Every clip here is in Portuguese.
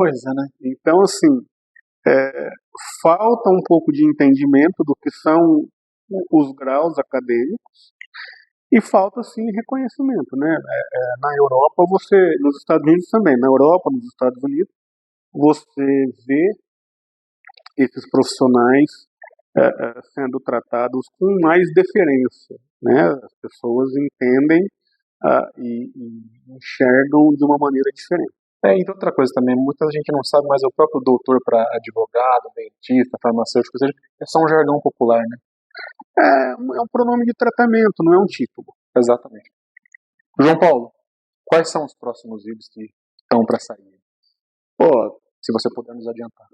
coisa, né? Então, assim, falta um pouco de entendimento do que são os graus acadêmicos e falta, sim, reconhecimento, né? Na Europa, nos Estados Unidos também, na Europa, nos Estados Unidos, você vê esses profissionais sendo tratados com mais deferência, né? As pessoas entendem e enxergam de uma maneira diferente. E outra coisa também, muita gente não sabe, mas o próprio doutor para advogado, dentista, farmacêutico, ou seja, é só um jargão popular, né? É um pronome de tratamento, não é um título. Exatamente. João Paulo, quais são os próximos livros que estão para sair? Se você puder nos adiantar.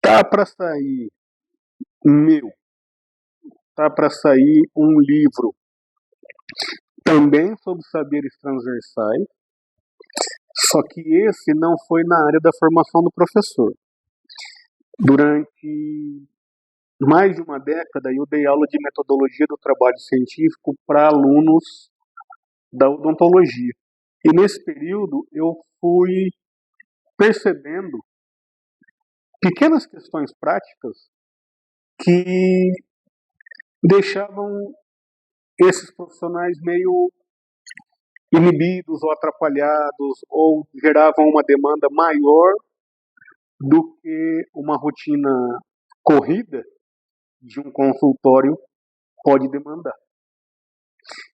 Tá para sair tá para sair um livro também sobre saberes transversais, só que esse não foi na área da formação do professor. Durante mais de uma década, eu dei aula de metodologia do trabalho científico para alunos da odontologia. E nesse período eu fui percebendo pequenas questões práticas que deixavam esses profissionais meio inibidos ou atrapalhados ou geravam uma demanda maior do que uma rotina corrida de um consultório pode demandar.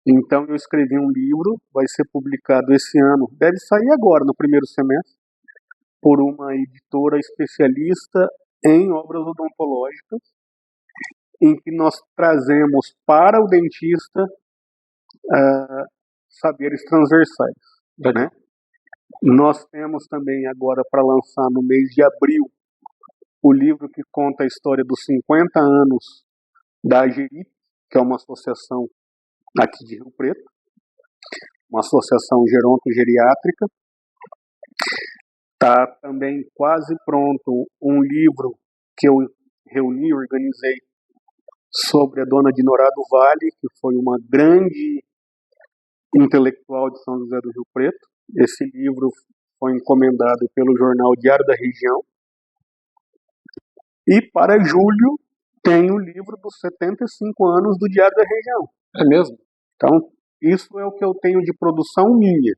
Então eu escrevi um livro, vai ser publicado esse ano, deve sair agora, no primeiro semestre, por uma editora especialista em obras odontológicas, em que nós trazemos para o dentista saberes transversais, né? Nós temos também agora para lançar no mês de abril o livro que conta a história dos 50 anos da AGERIP, que é uma associação aqui de Rio Preto, uma associação geronto-geriátrica. Está também quase pronto um livro que eu reuni e organizei sobre a dona Dinorá do Vale, que foi uma grande intelectual de São José do Rio Preto. Esse livro foi encomendado pelo jornal Diário da Região. E para julho tem o livro dos 75 anos do Diário da Região. É mesmo? Então, isso é o que eu tenho de produção minha.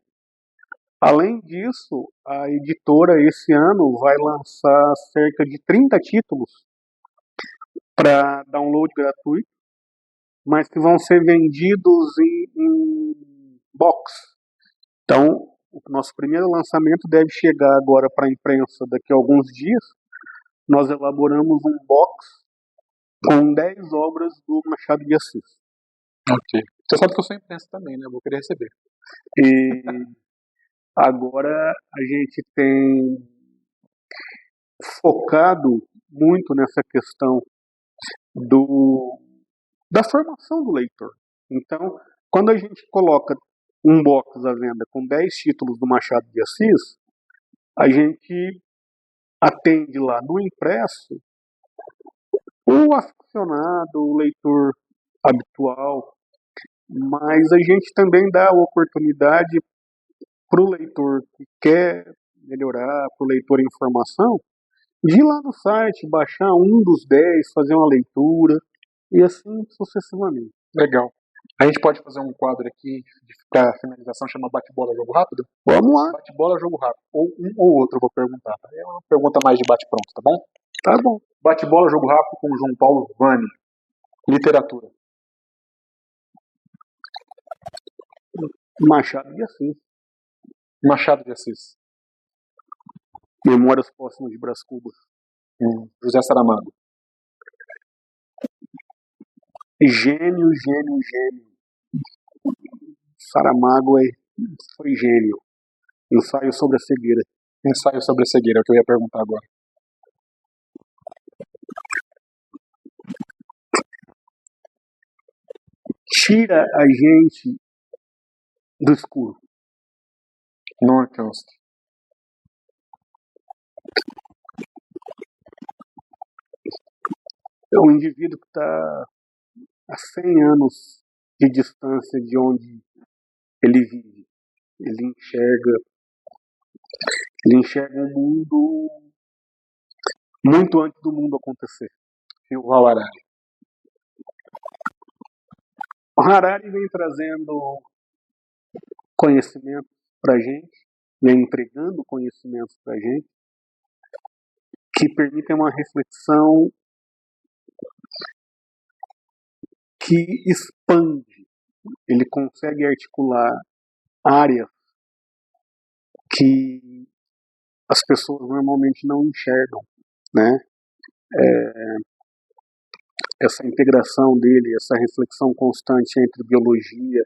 Além disso, a editora esse ano vai lançar cerca de 30 títulos para download gratuito, mas que vão ser vendidos em box. Então, o nosso primeiro lançamento deve chegar agora para a imprensa daqui a alguns dias. Nós elaboramos um box com 10 obras do Machado de Assis. Ok. Você sabe que eu sou imprensa também, né? Eu vou querer receber. E agora a gente tem focado muito nessa questão da formação do leitor. Então, quando a gente coloca um box à venda com 10 títulos do Machado de Assis, a gente atende lá no impresso o aficionado, o leitor habitual, mas a gente também dá a oportunidade para o leitor que quer melhorar, para o leitor em formação, de ir lá no site, baixar um dos 10, fazer uma leitura e assim sucessivamente. Legal. A gente pode fazer um quadro aqui para finalização, chama Bate-Bola Jogo Rápido? Vamos lá. Bate-Bola Jogo Rápido. Ou um ou outro eu vou perguntar. Tá? É uma pergunta mais de bate-pronto, tá bom? Tá bom. Bate-Bola Jogo Rápido com o João Paulo Vani. Literatura. Machado de Assis. Machado de Assis. Memórias Póstumas de Brás Cubas. José Saramago. Gênio. Saramago foi gênio. Ensaio sobre a cegueira. Ensaio sobre a cegueira, é o que eu ia perguntar agora. Tira a gente do escuro. Não alcança. É um indivíduo que está a 100 anos de distância de onde ele vive. Ele enxerga Ele enxerga um mundo muito antes do mundo acontecer. Yuval Harari. O Harari vem trazendo conhecimento para a gente, vem entregando conhecimentos para a gente, que permitem uma reflexão que expande. Ele consegue articular áreas que as pessoas normalmente não enxergam, né? Essa integração dele, essa reflexão constante entre biologia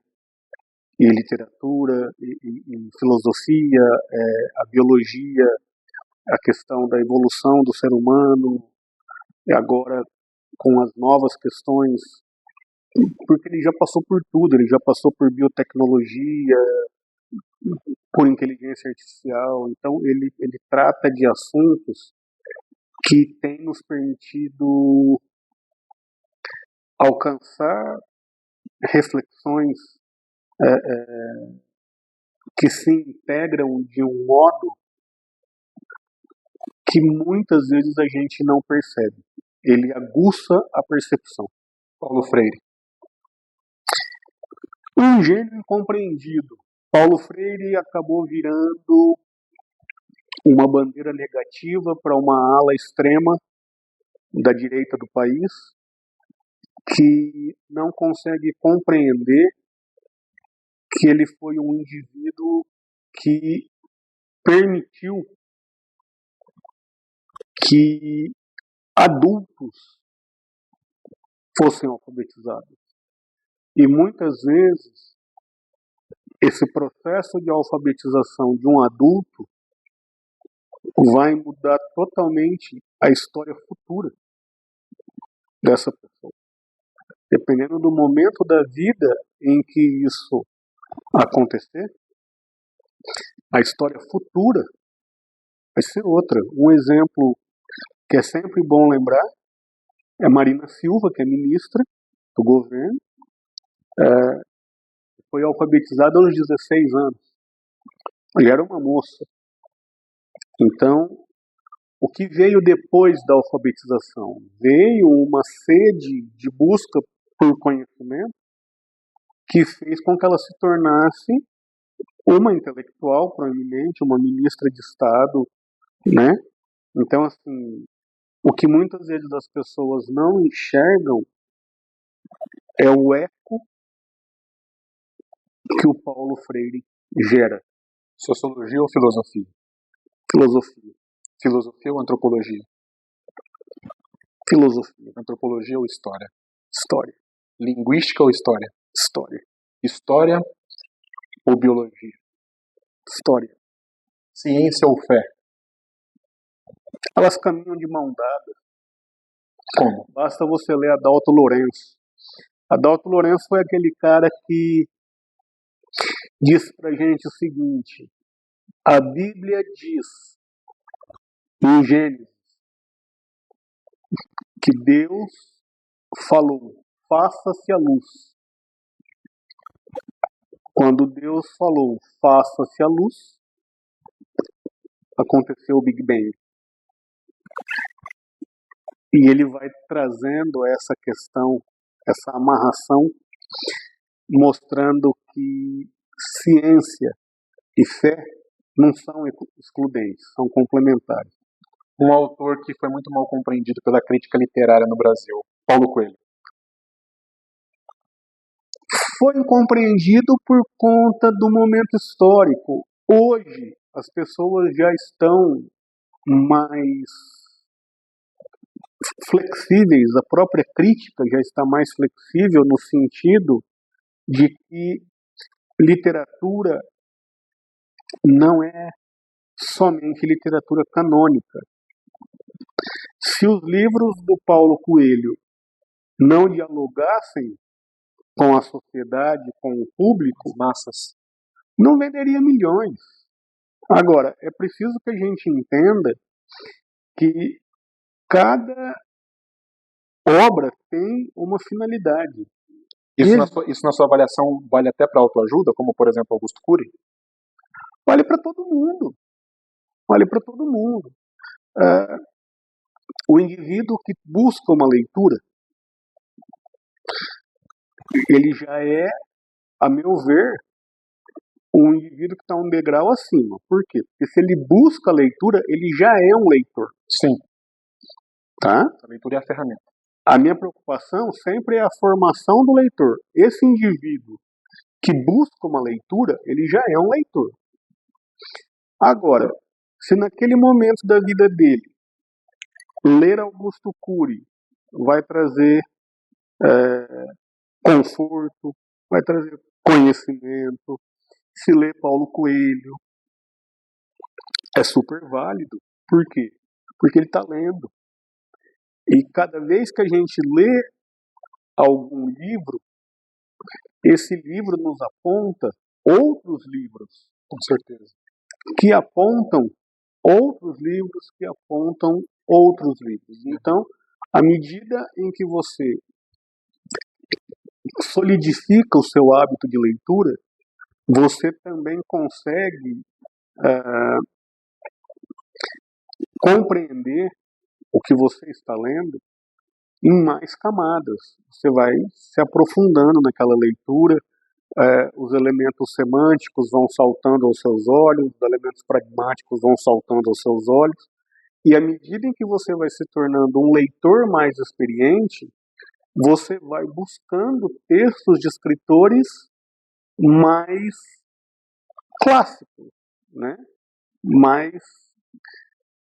e literatura e filosofia, a biologia, a questão da evolução do ser humano, e agora com as novas questões, porque ele já passou por tudo, ele já passou por biotecnologia, por inteligência artificial, então ele trata de assuntos que têm nos permitido alcançar reflexões que se integram de um modo que muitas vezes a gente não percebe. Ele aguça a percepção. Paulo Freire. Um gênio incompreendido. Paulo Freire acabou virando uma bandeira negativa para uma ala extrema da direita do país, que não consegue compreender que ele foi um indivíduo que permitiu que adultos fossem alfabetizados. E muitas vezes esse processo de alfabetização de um adulto vai mudar totalmente a história futura dessa pessoa. Dependendo do momento da vida em que isso acontecer, a história futura vai ser outra. Um exemplo que é sempre bom lembrar é Marina Silva, que é ministra do governo, foi alfabetizada aos 16 anos. Ela era uma moça. Então, o que veio depois da alfabetização? Veio uma sede de busca por conhecimento que fez com que ela se tornasse uma intelectual proeminente, uma ministra de Estado, né? Então, assim, o que muitas vezes as pessoas não enxergam é o eco que o Paulo Freire gera. Sociologia ou filosofia? Filosofia. Filosofia ou antropologia? Filosofia. Antropologia ou história? História. Linguística ou história? História. História ou biologia? História. Ciência ou fé? Elas caminham de mão dada. Como? Basta você ler Adalto Lourenço. Adalto Lourenço foi aquele cara que disse pra gente o seguinte: a Bíblia diz em Gênesis que Deus falou, faça-se a luz. Quando Deus falou, faça-se a luz, aconteceu o Big Bang. E ele vai trazendo essa questão, essa amarração, mostrando que ciência e fé não são excludentes, são complementares. Um autor que foi muito mal compreendido pela crítica literária no Brasil, Paulo Coelho. Foi incompreendido por conta do momento histórico. Hoje, as pessoas já estão mais flexíveis, a própria crítica já está mais flexível no sentido de que literatura não é somente literatura canônica. Se os livros do Paulo Coelho não dialogassem com a sociedade, com o público, massas, não venderia milhões. Agora, é preciso que a gente entenda que cada obra tem uma finalidade. Isso na sua avaliação vale até para autoajuda, como por exemplo Augusto Cury? Vale para todo mundo. vale para todo mundo. O indivíduo que busca uma leitura, ele já é, a meu ver, um indivíduo que está um degrau acima. Por quê? Porque se ele busca a leitura, ele já é um leitor. Sim. Tá? A leitura é a ferramenta. A minha preocupação sempre é a formação do leitor. Esse indivíduo que busca uma leitura, ele já é um leitor. Agora, se naquele momento da vida dele, ler Augusto Cury vai trazer conforto, vai trazer conhecimento, se ler Paulo Coelho, é super válido. Por quê? Porque ele está lendo. E cada vez que a gente lê algum livro, esse livro nos aponta outros livros, com certeza, que apontam outros livros, que apontam outros livros. Então, à medida em que você solidifica o seu hábito de leitura, você também consegue compreender o que você está lendo em mais camadas. Você vai se aprofundando naquela leitura, os elementos semânticos vão saltando aos seus olhos, os elementos pragmáticos vão saltando aos seus olhos, e à medida em que você vai se tornando um leitor mais experiente, você vai buscando textos de escritores mais clássicos, né? Mais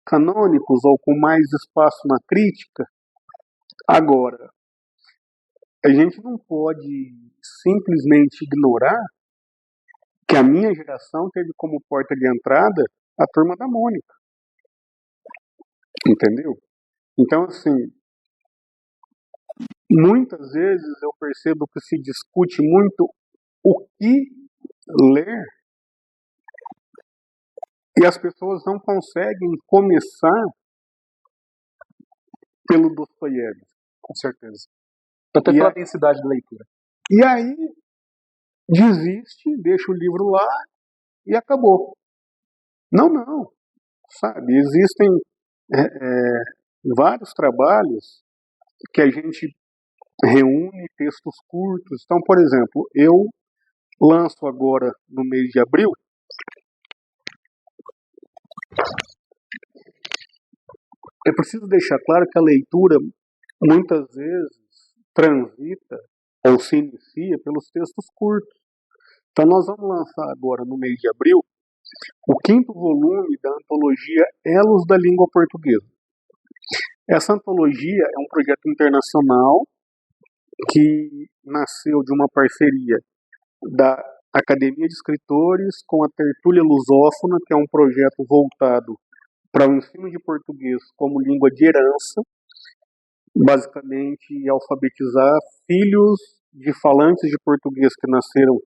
canônicos ou com mais espaço na crítica. Agora, a gente não pode simplesmente ignorar que a minha geração teve como porta de entrada a Turma da Mônica. Entendeu? Então, assim, muitas vezes eu percebo que se discute muito o que ler e as pessoas não conseguem começar pelo Dostoiévski. Com certeza. Até pela densidade da leitura. E aí, desiste, deixa o livro lá e acabou. Não. Sabe, existem vários trabalhos que a gente reúne textos curtos. Então, por exemplo, eu lanço agora no mês de abril é preciso deixar claro que a leitura muitas vezes transita ou se inicia pelos textos curtos. Então nós vamos lançar agora no mês de abril o 5º volume da antologia Elos da Língua Portuguesa. Essa antologia é um projeto internacional que nasceu de uma parceria da Academia de Escritores com a Tertúlia Lusófona, que é um projeto voltado para o ensino de português como língua de herança, basicamente alfabetizar filhos de falantes de português que nasceram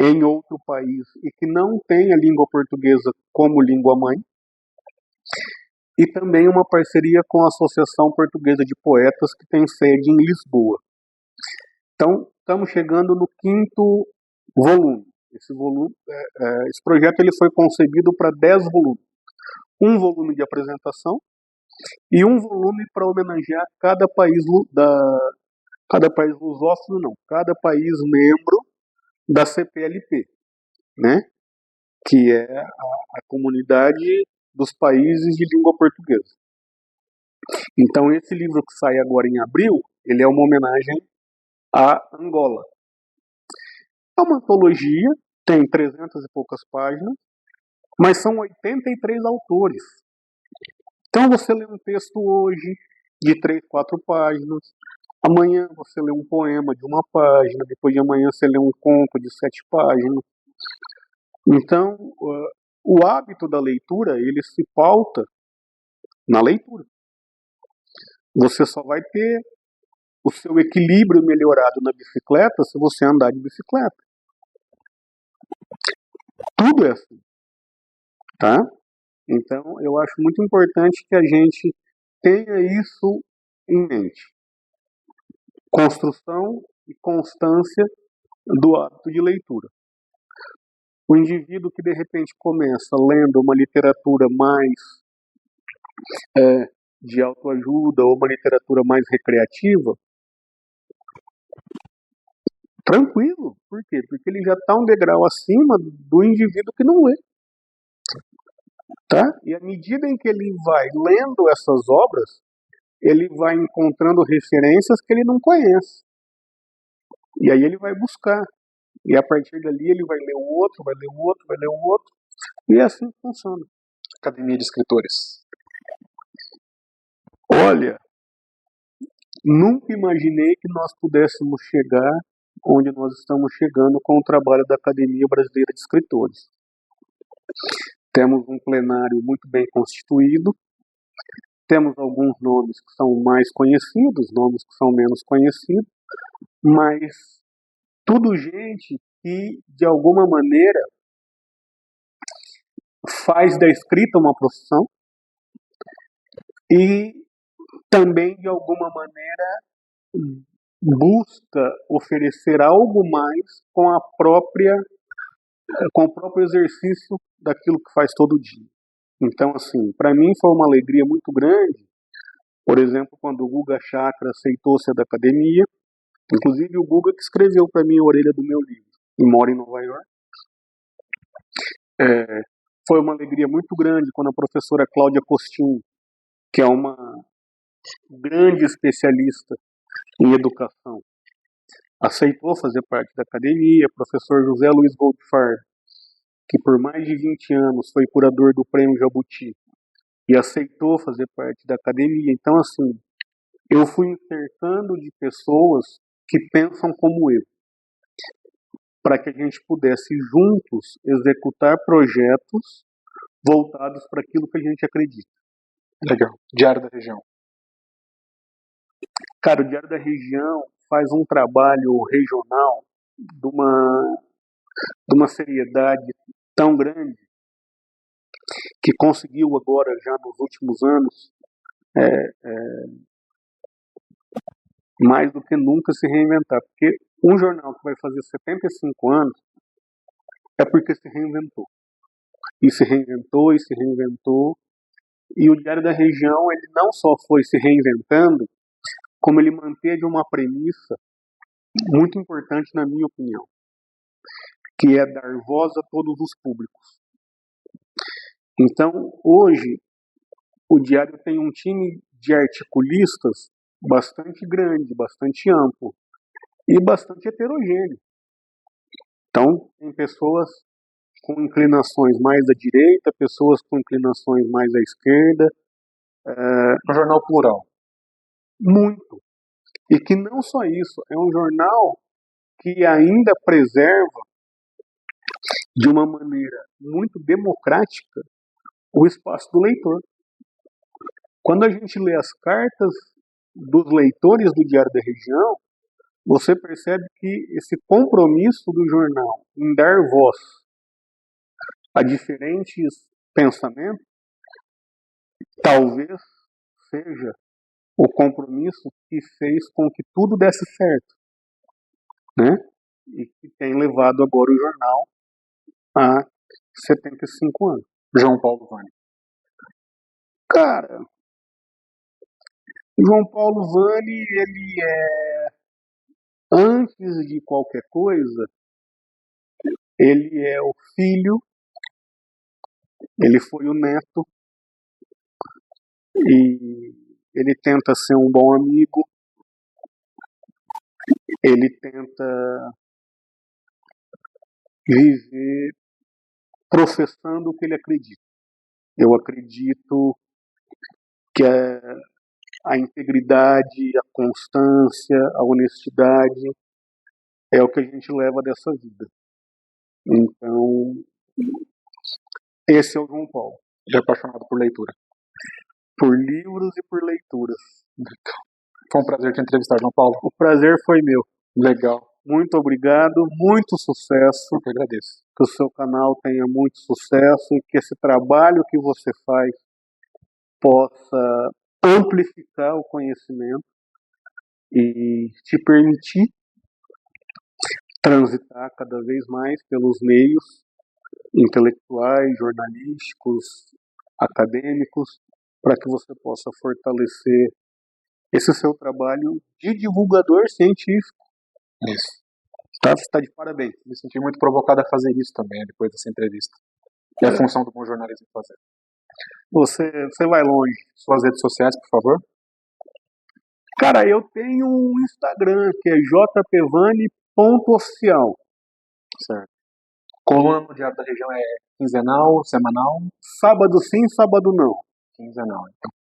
em outro país e que não têm a língua portuguesa como língua mãe, e também uma parceria com a Associação Portuguesa de Poetas, que tem sede em Lisboa. Então, estamos chegando no 5º volume. Esse projeto ele foi concebido para 10 volumes. Um volume de apresentação e um volume para homenagear cada país lusófono, não, cada país membro da CPLP, né? Que é a comunidade dos países de língua portuguesa. Então, esse livro que sai agora em abril, ele é uma homenagem a Angola. É uma antologia, tem 300 e poucas páginas, mas são 83 autores. Então você lê um texto hoje de 3, 4 páginas, amanhã você lê um poema de 1 página, depois de amanhã você lê um conto de 7 páginas. Então, o hábito da leitura, ele se pauta na leitura. Você só vai ter o seu equilíbrio melhorado na bicicleta se você andar de bicicleta. Tudo é assim, tá? Então, eu acho muito importante que a gente tenha isso em mente. Construção e constância do hábito de leitura. O indivíduo que de repente começa lendo uma literatura mais de autoajuda ou uma literatura mais recreativa, tranquilo. Por quê? Porque ele já está um degrau acima do indivíduo que não lê. Tá? E à medida em que ele vai lendo essas obras, ele vai encontrando referências que ele não conhece. E aí ele vai buscar. E a partir dali ele vai ler o outro, vai ler o outro, vai ler o outro. E é assim que funciona. Academia de Escritores. Olha, nunca imaginei que nós pudéssemos chegar onde nós estamos chegando com o trabalho da Academia Brasileira de Escritores. Temos um plenário muito bem constituído, temos alguns nomes que são mais conhecidos, nomes que são menos conhecidos, mas tudo gente que, de alguma maneira, faz da escrita uma profissão e também, de alguma maneira, busca oferecer algo mais com o próprio exercício daquilo que faz todo dia. Então, assim, para mim foi uma alegria muito grande, por exemplo, quando o Guga Chakra aceitou ser da academia, inclusive o Guga que escreveu para mim a orelha do meu livro, e mora em Nova York. Foi uma alegria muito grande quando a professora Cláudia Costin, que é uma grande especialista em educação, aceitou fazer parte da academia. Professor José Luiz Goldfarb, que por mais de 20 anos foi curador do Prêmio Jabuti e aceitou fazer parte da academia. Então, assim, eu fui um intercâmbio de pessoas que pensam como eu, para que a gente pudesse juntos executar projetos voltados para aquilo que a gente acredita. Legal. Diário da Região. Cara, o Diário da Região faz um trabalho regional de uma seriedade tão grande que conseguiu agora, já nos últimos anos, mais do que nunca se reinventar. Porque um jornal que vai fazer 75 anos é porque se reinventou. E se reinventou, e se reinventou. E o Diário da Região, ele não só foi se reinventando, como ele manteve uma premissa muito importante na minha opinião, que é dar voz a todos os públicos. Então, hoje, o Diário tem um time de articulistas bastante grande, bastante amplo e bastante heterogêneo. Então, tem pessoas com inclinações mais à direita, pessoas com inclinações mais à esquerda. Um jornal plural. Muito. E que não só isso, é um jornal que ainda preserva, de uma maneira muito democrática, o espaço do leitor. Quando a gente lê as cartas dos leitores do Diário da Região, você percebe que esse compromisso do jornal em dar voz a diferentes pensamentos, talvez seja o compromisso que fez com que tudo desse certo, né? E que tem levado agora o jornal a 75 anos. João Paulo Vani. Cara, João Paulo Vani, ele antes de qualquer coisa, ele é o filho, ele foi o neto, e ele tenta ser um bom amigo, ele tenta viver professando o que ele acredita. Eu acredito que a integridade, a constância, a honestidade é o que a gente leva dessa vida. Então, esse é o João Paulo. Ele é apaixonado por leitura. Por livros e por leituras. Foi um prazer te entrevistar, João Paulo. O prazer foi meu. Legal. Muito obrigado, muito sucesso. Eu que agradeço. Que o seu canal tenha muito sucesso e que esse trabalho que você faz possa amplificar o conhecimento e te permitir transitar cada vez mais pelos meios intelectuais, jornalísticos, acadêmicos, para que você possa fortalecer esse seu trabalho de divulgador científico. Isso. Tá? Você está de parabéns. Me senti muito provocado a fazer isso também, depois dessa entrevista. É a função do bom jornalismo fazer. Você vai longe. Suas redes sociais, por favor. Cara, eu tenho um Instagram que é jpvani.oficial. Certo. Coluna no Diário da Região é quinzenal, semanal? Sábado sim, sábado não. Quinzenal, então.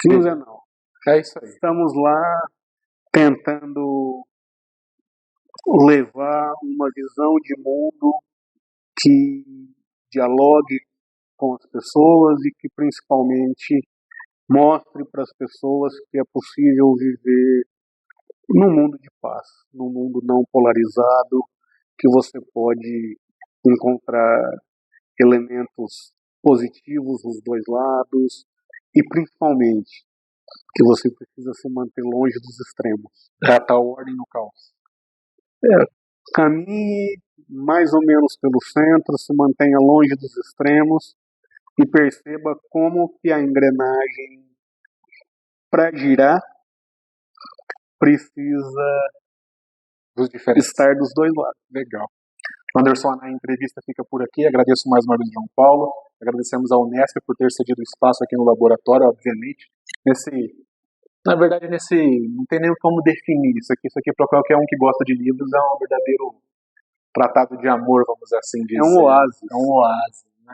Quinzenal. É isso aí. Estamos lá tentando levar uma visão de mundo que dialogue com as pessoas e que principalmente mostre para as pessoas que é possível viver num mundo de paz, num mundo não polarizado, que você pode encontrar elementos positivos nos dois lados e principalmente que você precisa se manter longe dos extremos. Tratar a ordem no caos. Caminhe mais ou menos pelo centro, se mantenha longe dos extremos e perceba como que a engrenagem, para girar, precisa estar dos dois lados. Legal. Anderson, a entrevista fica por aqui. Agradeço mais uma vez, João Paulo. Agradecemos ao Unesp por ter cedido espaço aqui no laboratório, obviamente. Na verdade, não tem nem como definir isso aqui. Isso aqui, para qualquer um que gosta de livros, é um verdadeiro tratado de amor, vamos assim dizer. É um oásis. É um oásis, né?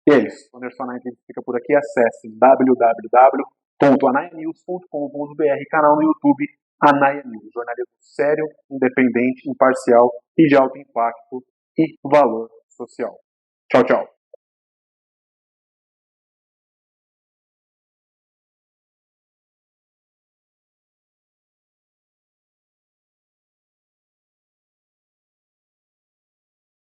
E é isso. Anderson, a entrevista fica por aqui. Acesse www.anaianews.com.br, canal no YouTube Anaia News, jornalismo sério, independente, imparcial e de alto impacto e valor social. Tchau, tchau.